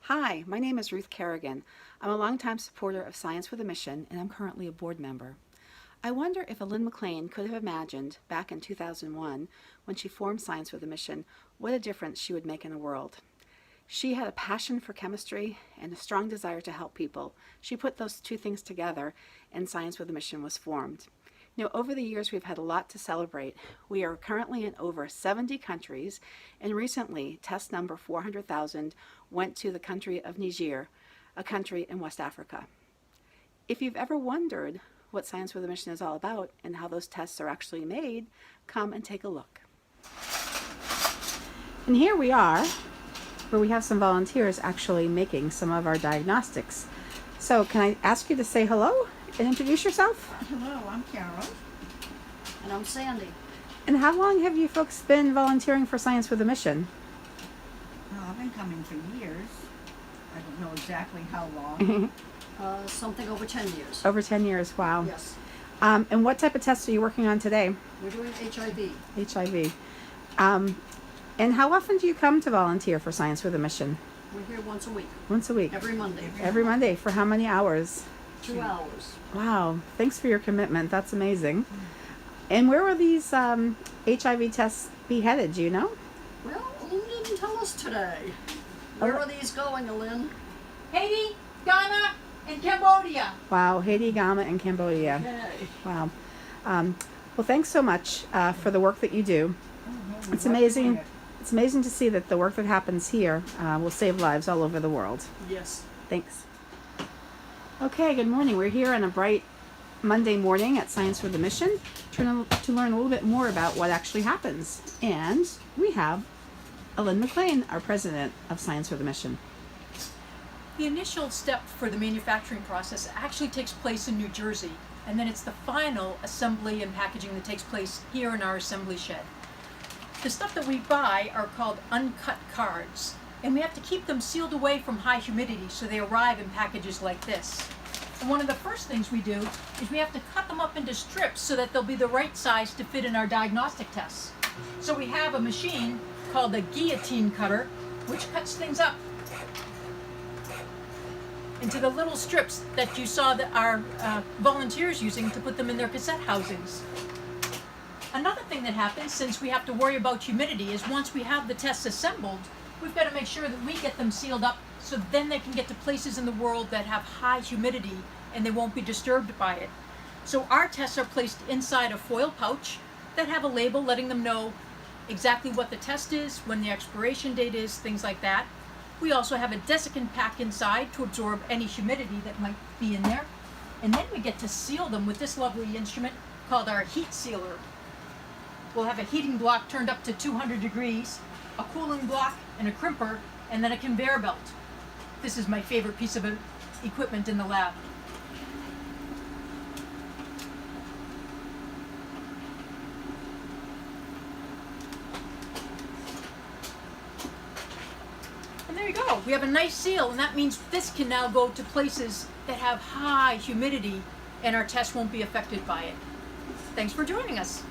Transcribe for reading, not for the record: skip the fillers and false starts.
Hi, my name is Ruth Kerrigan. I'm a longtime supporter of Science with a Mission, and I'm currently a board member. I wonder if Lynn McLean could have imagined, back in 2001, when she formed Science with a Mission, what a difference she would make in the world. She had a passion for chemistry and a strong desire to help people. She put those two things together, and Science with a Mission was formed. Over the years, we've had a lot to celebrate. We are currently in over 70 countries, and recently, test number 400,000 went to the country of Niger, a country in West Africa. If you've ever wondered what Science with a Mission is all about and how those tests are actually made, come and take a look. And here we are, where we have some volunteers actually making some of our diagnostics. So can I ask you to say hello and introduce yourself? Hello, I'm Carol. And I'm Sandy. And how long have you folks been volunteering for Science with a Mission? I've been coming for years. I don't know exactly how long. Something over 10 years. Over 10 years, wow. Yes. And what type of tests are you working on today? We're doing HIV. HIV. And how often do you come to volunteer for Science with a Mission? We're here once a week. Once a week? Every Monday. Every Monday. For how many hours? 2 hours. Wow. Thanks for your commitment. That's amazing. And where will these HIV tests be headed? Do you know? Well, Lynn didn't tell us today. Where are these going, Lynn? Haiti, Ghana, and Cambodia. Wow. Haiti, Ghana, and Cambodia. Okay. Wow. Well, thanks so much for the work that you do. It's amazing. It's amazing to see that the work that happens here will save lives all over the world. Yes. Thanks. Okay, good morning. We're here on a bright Monday morning at Science with a Mission to learn a little bit more about what actually happens. And we have Lynn McLean, our president of Science with a Mission. The initial step for the manufacturing process actually takes place in New Jersey, and then it's the final assembly and packaging that takes place here in our assembly shed. The stuff that we buy are called uncut cards, and we have to keep them sealed away from high humidity so they arrive in packages like this. And one of the first things we do is we have to cut them up into strips so that they'll be the right size to fit in our diagnostic tests. So we have a machine called a guillotine cutter, which cuts things up into the little strips that you saw that our volunteers using to put them in their cassette housings. Another thing that happens, since we have to worry about humidity, is once we have the tests assembled, we've got to make sure that we get them sealed up so then they can get to places in the world that have high humidity and they won't be disturbed by it. So our tests are placed inside a foil pouch that have a label letting them know exactly what the test is, when the expiration date is, things like that. We also have a desiccant pack inside to absorb any humidity that might be in there. And then we get to seal them with this lovely instrument called our heat sealer. We'll have a heating block turned up to 200 degrees, a cooling block, and a crimper, and then a conveyor belt. This is my favorite piece of equipment in the lab. And there you go. We have a nice seal, and that means this can now go to places that have high humidity, and our test won't be affected by it. Thanks for joining us.